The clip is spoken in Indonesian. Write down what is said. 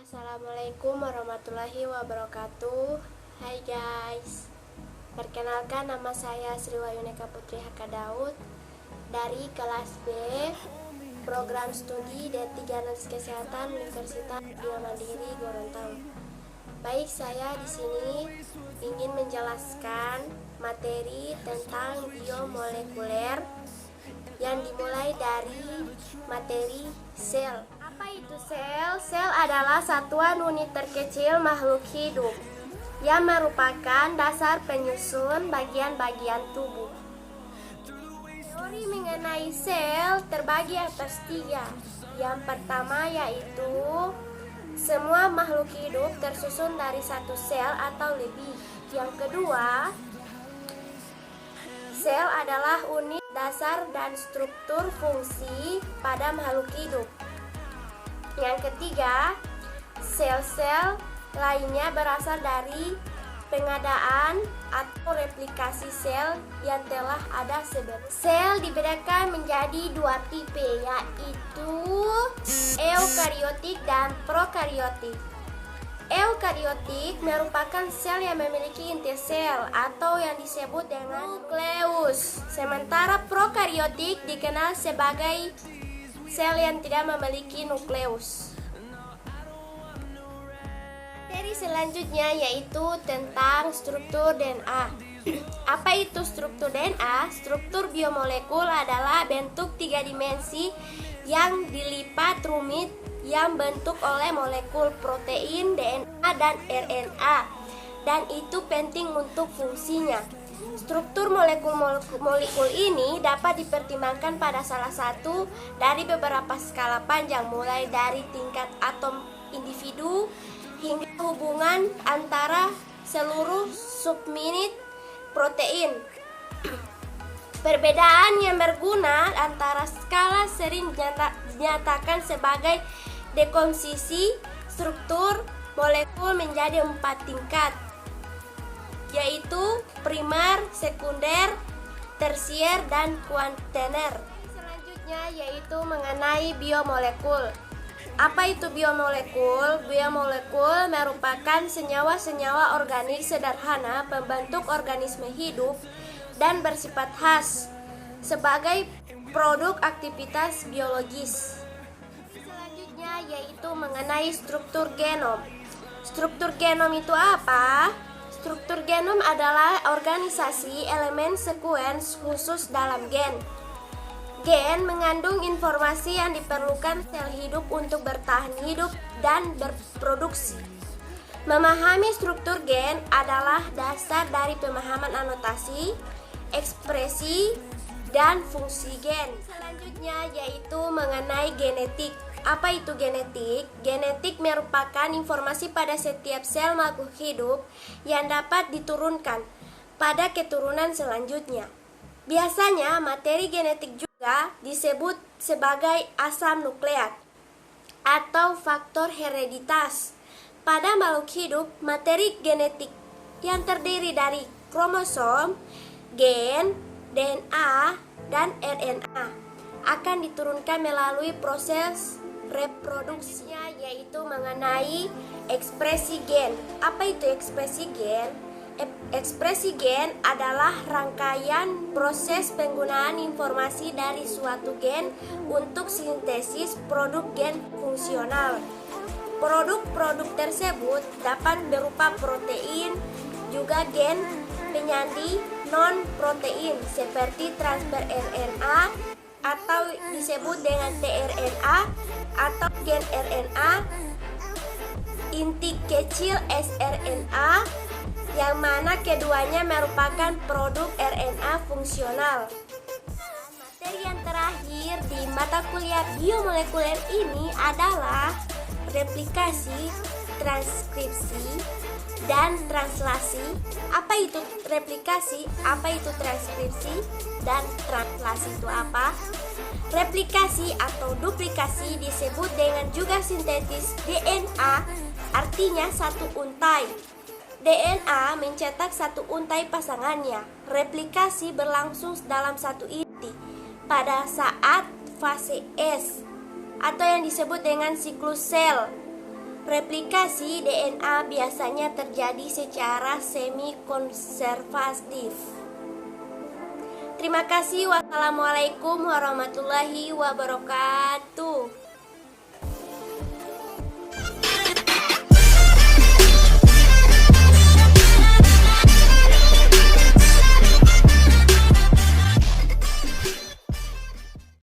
Assalamualaikum warahmatullahi wabarakatuh. Hai guys, perkenalkan nama saya Sri Wayuneka Putri Haka Daud dari kelas B program studi D3 Analisis Kesehatan Universitas Bina Mandiri Gorontalo. Baik, saya di sini ingin menjelaskan materi tentang biomolekuler yang dimulai dari materi sel. Apa itu sel? Sel adalah satuan unit terkecil makhluk hidup yang merupakan dasar penyusun bagian-bagian tubuh. Teori mengenai sel terbagi atas 3. Yang pertama yaitu semua makhluk hidup tersusun dari satu sel atau lebih. Yang kedua, sel adalah unit dasar dan struktur fungsi pada makhluk hidup. Yang ketiga, sel-sel lainnya berasal dari pengadaan atau replikasi sel yang telah ada sebelumnya. Sel dibedakan menjadi 2 tipe, yaitu eukariotik dan prokariotik. Eukariotik merupakan sel yang memiliki inti sel atau yang disebut dengan nukleus. Sementara prokariotik dikenal sebagai sel yang tidak memiliki nukleus. Materi selanjutnya yaitu tentang struktur DNA. Apa itu struktur DNA? Struktur biomolekul adalah bentuk 3 dimensi yang dilipat rumit yang bentuk oleh molekul protein, DNA, dan RNA, dan itu penting untuk fungsinya. Struktur molekul ini dapat dipertimbangkan pada salah satu dari beberapa skala panjang, mulai dari tingkat atom individu hingga hubungan antara seluruh subunit protein. Perbedaan yang berguna antara skala sering dinyatakan sebagai dekomposisi struktur molekul menjadi 4 tingkat, yaitu primer, sekunder, tersier, dan kuaterner. Selanjutnya yaitu mengenai biomolekul. Apa itu biomolekul? Biomolekul merupakan senyawa-senyawa organik sederhana pembentuk organisme hidup dan bersifat khas sebagai produk aktivitas biologis. Selanjutnya yaitu mengenai struktur genom. Struktur genom itu apa? Struktur genom adalah organisasi elemen sekuens khusus dalam gen. Gen mengandung informasi yang diperlukan sel hidup untuk bertahan hidup dan berproduksi. Memahami struktur gen adalah dasar dari pemahaman anotasi, ekspresi, dan fungsi gen. Selanjutnya yaitu mengenai genetik. Apa itu genetik? Genetik merupakan informasi pada setiap sel makhluk hidup yang dapat diturunkan pada keturunan selanjutnya. Biasanya materi genetik juga disebut sebagai asam nukleat atau faktor hereditas. Pada makhluk hidup, materi genetik yang terdiri dari kromosom, gen, DNA, dan RNA akan diturunkan melalui proses reproduksinya, yaitu mengenai ekspresi gen. Apa itu ekspresi gen? Ekspresi gen adalah rangkaian proses penggunaan informasi dari suatu gen untuk sintesis produk gen fungsional. Produk-produk tersebut dapat berupa protein, juga gen penyandi non-protein seperti transfer RNA atau disebut dengan tRNA atau gen RNA, inti kecil sRNA, yang mana keduanya merupakan produk RNA fungsional. Materi yang terakhir di mata kuliah biomolekuler ini adalah replikasi, transkripsi, dan translasi. Apa itu replikasi? Apa itu transkripsi? Dan translasi itu apa? Replikasi atau duplikasi disebut dengan juga sintetis DNA, artinya satu untai. DNA mencetak satu untai pasangannya. Replikasi berlangsung dalam satu inti pada saat fase S atau yang disebut dengan siklus sel. Replikasi DNA biasanya terjadi secara semi-konservatif. Terima kasih. Wassalamualaikum warahmatullahi wabarakatuh.